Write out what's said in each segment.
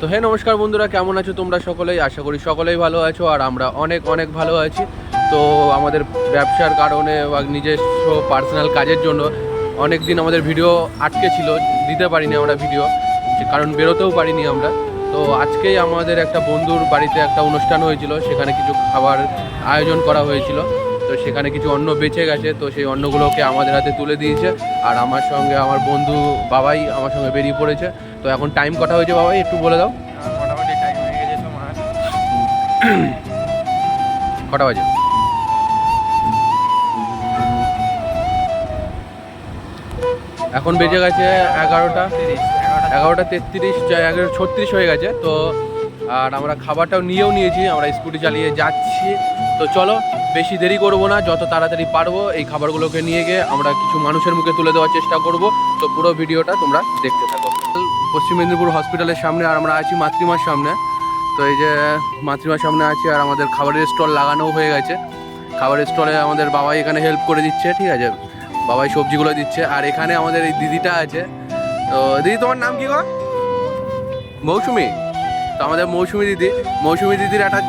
তো হ্যাঁ, নমস্কার বন্ধুরা, কেমন আছো তোমরা সকলেই? আশা করি সকলেই ভালো আছো আর আমরা অনেক অনেক ভালো আছি। তো আমাদের ব্যবসার কারণে বা নিজস্ব পার্সোনাল কাজের জন্য অনেক দিন আমাদের ভিডিও আটকে ছিল, দিতে পারিনি আমরা ভিডিও, কারণ বেরোতেও পারিনি আমরা। তো আজকেই আমাদের একটা বন্ধুর বাড়িতে একটা অনুষ্ঠান হয়েছিল, সেখানে কিছু খাবার আয়োজন করা হয়েছিল। তো সেখানে কিছু অন্ন বেঁচে গেছে, তো সেই অন্নগুলোকে আমাদের হাতে তুলে দিয়েছে। আর আমার সঙ্গে আমার বন্ধু বাবাই আমার সঙ্গে বেরিয়ে পড়েছে। তো এখন টাইম কটা হয়েছে বাবাই, একটু বলে দাও। মোটামুটি টাইম হয়ে গেছে তোমার কটা বাজে? এখন বেজে গেছে 11:33, 11:36 হয়ে গেছে। তো আর আমরা খাবারটাও নিয়েছি, আমরা স্কুটি চালিয়ে যাচ্ছি। তো চলো বেশি দেরি করব না, যত তাড়াতাড়ি পারবো এই খাবারগুলোকে নিয়ে গিয়ে আমরা কিছু মানুষের মুখে তুলে দেওয়ার চেষ্টা করব। তো পুরো ভিডিওটা তোমরা দেখতে থাকো। পশ্চিম মেদিনীপুর হসপিটালের সামনে, আর আমরা আছি মাতৃমার সামনে। তো এই যে মাতৃমার সামনে আছি, আর আমাদের খাবারের স্টল লাগানো হয়ে গেছে। খাবারের স্টলে আমাদের বাবাই এখানে হেল্প করে দিচ্ছে, ঠিক আছে, বাবাই সবজিগুলো দিচ্ছে। আর এখানে আমাদের এই দিদিটা আছে। তো দিদি, তোমার নাম কি গো? মৌসুমি। তো আমাদের মৌসুমি দিদির একটা,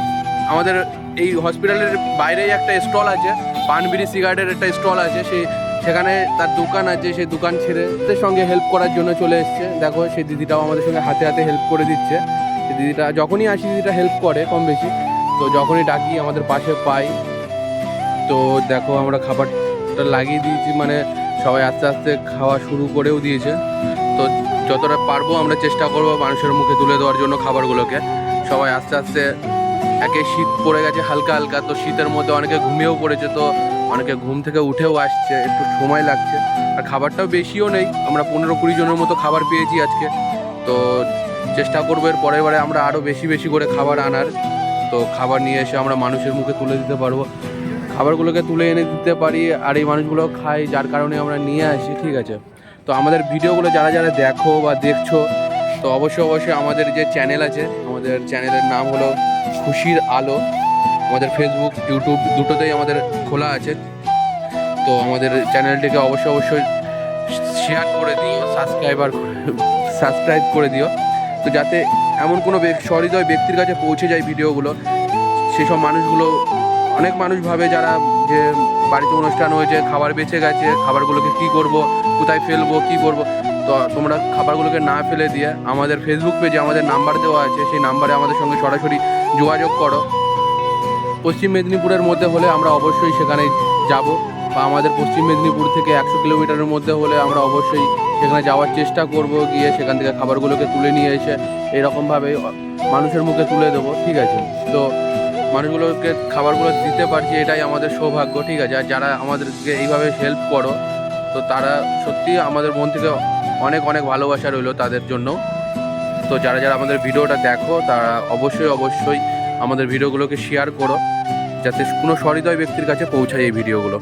আমাদের এই হসপিটালের বাইরেই একটা স্টল আছে, পান বিড়ি সিগারেটের একটা স্টল আছে, সেখানে তার দোকান আছে। সেই দোকান ছেড়ে তাদের সঙ্গে হেল্প করার জন্য চলে এসছে। দেখো সেই দিদিটাও আমাদের সঙ্গে হাতে হাতে হেল্প করে দিচ্ছে। সেই দিদিটা যখনই আসি দিদিটা হেল্প করে কম বেশি। তো যখনই ডাকি আমাদের পাশে পাই। তো দেখো আমরা খাবারটা লাগিয়ে দিয়েছি, মানে সবাই আস্তে আস্তে খাওয়া শুরু করেও দিয়েছে। তো যতটা পারবো আমরা চেষ্টা করবো মানুষের মুখে তুলে দেওয়ার জন্য খাবারগুলোকে। সবাই আস্তে আস্তে, একে শীত পড়ে গেছে হালকা হালকা, তো শীতের মধ্যে অনেকে ঘুমিয়েও পড়েছে, তো অনেকে ঘুম থেকে উঠেও আসছে, একটু সময় লাগছে। আর খাবারটাও বেশিও নেই, আমরা 15-20 জনের মতো খাবার পেয়েছি আজকে। তো চেষ্টা করবো এর পরের বারে আমরা আরও বেশি বেশি করে খাবার আনার। তো খাবার নিয়ে এসে আমরা মানুষের মুখে তুলে দিতে পারবো, খাবারগুলোকে তুলে এনে দিতে পারি, আর এই মানুষগুলো খায়, যার কারণে আমরা নিয়ে আসি, ঠিক আছে। তো আমাদের ভিডিওগুলো যারা যারা দেখো বা দেখছো, তো অবশ্যই আমাদের যে চ্যানেল আছে, আমাদের চ্যানেলের নাম হলো খুশির আলো। আমাদের ফেসবুক ইউটিউব দুটোতেই আমাদের খোলা আছে। তো আমাদের চ্যানেলটিকে অবশ্যই শেয়ার করে দিও, সাবস্ক্রাইব করে দিও। তো যাতে এমন কোনো সহৃদয় ব্যক্তির কাছে পৌঁছে যায় ভিডিওগুলো, সেসব মানুষগুলো, অনেক মানুষ ভাবে যারা যে বাড়িতে অনুষ্ঠান হয়েছে, খাবার বেঁচে গেছে, খাবারগুলোকে কি করব, কোথায় ফেলবো, কি করব। তো তোমরা খাবারগুলোকে না ফেলে দিয়ে আমাদের ফেসবুক পেজে আমাদের নাম্বার দেওয়া আছে, সেই নাম্বারে আমাদের সঙ্গে সরাসরি যোগাযোগ করো। পশ্চিম মেদিনীপুরের মধ্যে হলে আমরা অবশ্যই সেখানে যাব, বা আমাদের পশ্চিম মেদিনীপুর থেকে 100 কিলোমিটারের মধ্যে হলে আমরা অবশ্যই সেখানে যাওয়ার চেষ্টা করব, গিয়ে সেখান থেকে খাবারগুলোকে তুলে নিয়ে এসে এরকমভাবে মানুষের মুখে তুলে দেবো, ঠিক আছে। তো মানুষগুলোকে খাবারগুলো দিতে পারছি, এটাই আমাদের সৌভাগ্য, ঠিক আছে। আর যারা আমাদেরকে এইভাবে হেল্প করো, তো তারা সত্যি আমাদের মন থেকে অনেক অনেক ভালোবাসা রইলো তাদের জন্য। তো যারা যারা আমাদের ভিডিওটা দেখো, তারা অবশ্যই আমাদের ভিডিওগুলোকে শেয়ার করো, যাতে কোনো সহৃদয় ব্যক্তির কাছে পৌঁছায় এই ভিডিওগুলো।